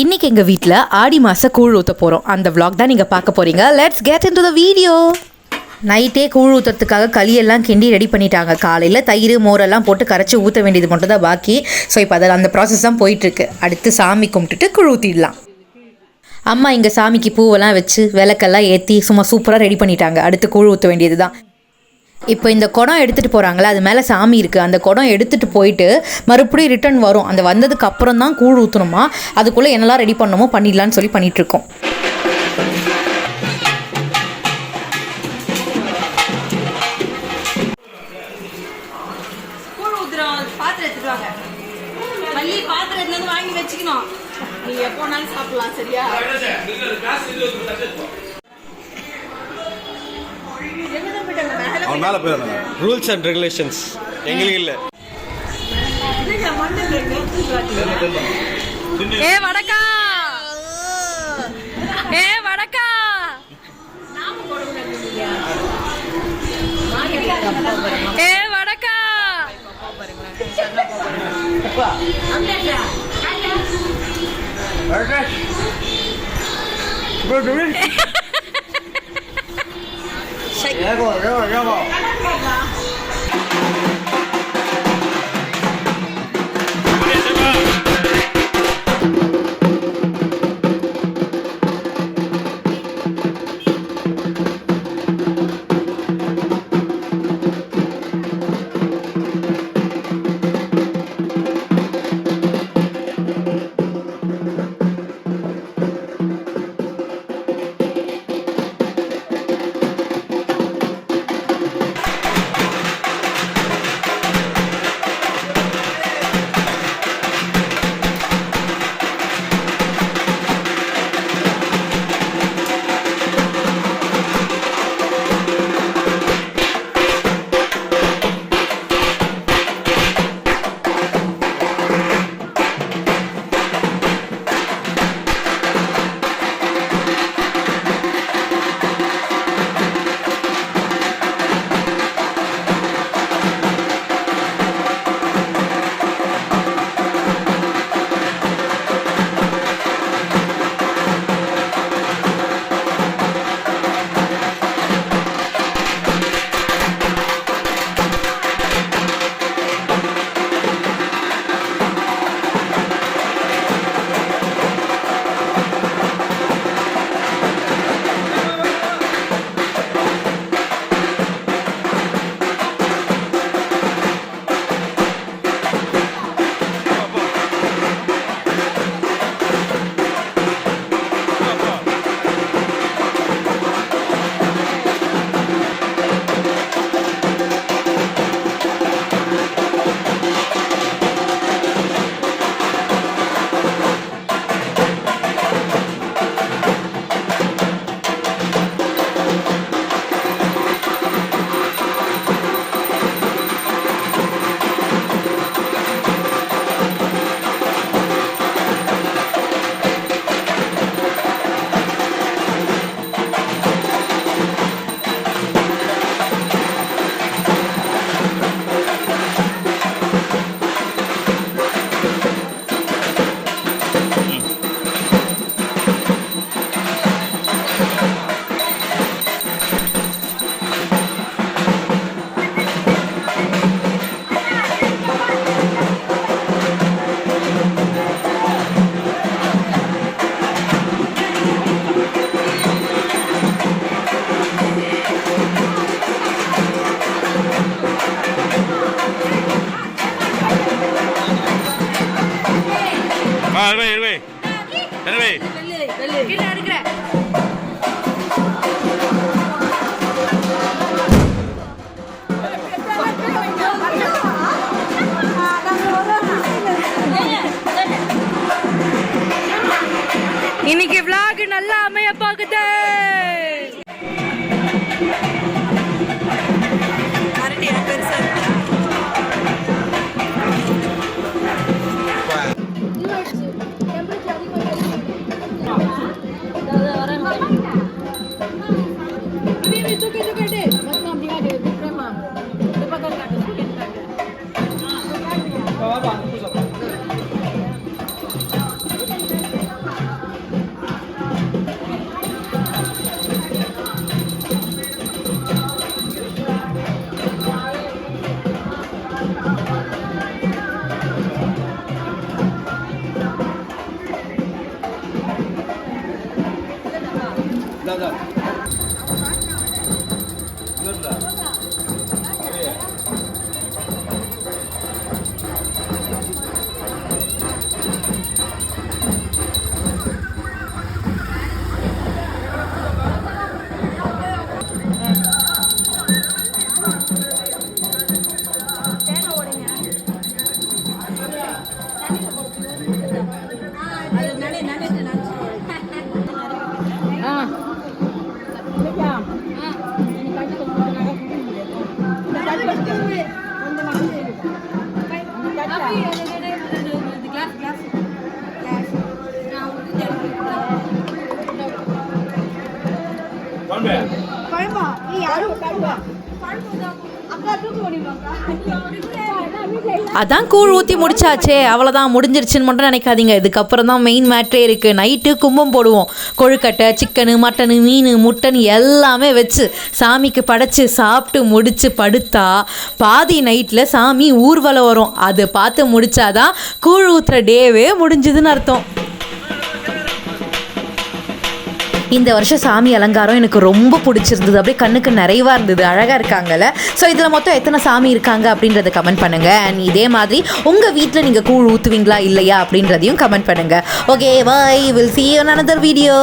இன்றைக்கி எங்கள் வீட்டில் ஆடி மாத கூழ் ஊற்ற போகிறோம். அந்த vlog தான் நீங்கள் பார்க்க போகிறீங்க. Let's get into the video. நைட்டே கூழ் ஊற்றுறதுக்காக களியெல்லாம் கிண்டி ரெடி பண்ணிட்டாங்க. காலையில் தயிர் மோரெல்லாம் போட்டு கரைச்சி ஊற்ற வேண்டியது மட்டும் தான் பாக்கி. ஸோ இப்போ அதில் அந்த ப்ராசஸ் தான் போயிட்டுருக்கு. அடுத்து சாமி கும்பிட்டுட்டு கூழ் ஊற்றிடலாம். அம்மா இங்கே சாமிக்கு பூவெல்லாம் வச்சு விளக்கெல்லாம் ஏற்றி சும்மா சூப்பராக ரெடி பண்ணிட்டாங்க. அடுத்து கூழ் ஊற்ற வேண்டியது தான். இப்போ இந்த குடம் எடுத்துகிட்டு போகிறாங்களே, அது மேலே சாமி இருக்குது. அந்த குடம் எடுத்துகிட்டு போயிட்டு மறுபடியும் ரிட்டர்ன் வரும். அந்த வந்ததுக்கு அப்புறம் தான் கூழ் ஊற்றணுமா. அதுக்குள்ளே என்னெல்லாம் ரெடி பண்ணணுமோ பண்ணிடலான்னு சொல்லி பண்ணிகிட்ருக்கோம். பாத்திரத்துல வாங்கி வச்சுக்கணும். நீங்க எப்போனாலும் சாப்பிடலாம். சரியா? அவன் மேல போயிடுறாங்க. ரூல்ஸ் அண்ட் ரெகுலேஷன்ஸ் எங்களுக்கு இல்ல. ஏ வடக்கா, ஏ வடக்கா, ஏ வடக்கா. இன்னைக்கு vlog நல்லா அமைய போகுது. அதான் கூழ் ஊற்றி முடிச்சாச்சே, அவ்வளோதான் முடிஞ்சிருச்சுன்னு மட்டும் நினைக்காதீங்க. இதுக்கப்புறம் தான் மெயின் மேட்ரே இருக்குது. நைட்டு கும்பம் போடுவோம். கொழுக்கட்டை, சிக்கனு, மட்டனு, மீன், முட்டன் எல்லாமே வச்சு சாமிக்கு படைச்சி சாப்பிட்டு முடிச்சு படுத்தா பாதி நைட்டில் சாமி ஊர்வலம் வரும். அதை பார்த்து முடிச்சாதான் கூழ் ஊற்றுற டேவே முடிஞ்சுதுன்னு அர்த்தம். இந்த வருஷம் சாமி அலங்காரம் எனக்கு ரொம்ப பிடிச்சிருந்தது. அப்படியே கண்ணுக்கு நிறைவாக இருந்தது, அழகாக இருக்காங்கல்ல. ஸோ இதில் மொத்தம் எத்தனை சாமி இருக்காங்க அப்படின்றத கமெண்ட் பண்ணுங்கள். அண்ட் இதே மாதிரி உங்கள் வீட்டில் நீங்கள் கூழ் ஊற்றுவீங்களா இல்லையா அப்படின்றதையும் கமெண்ட் பண்ணுங்கள். Okay, bye, will see you in another video.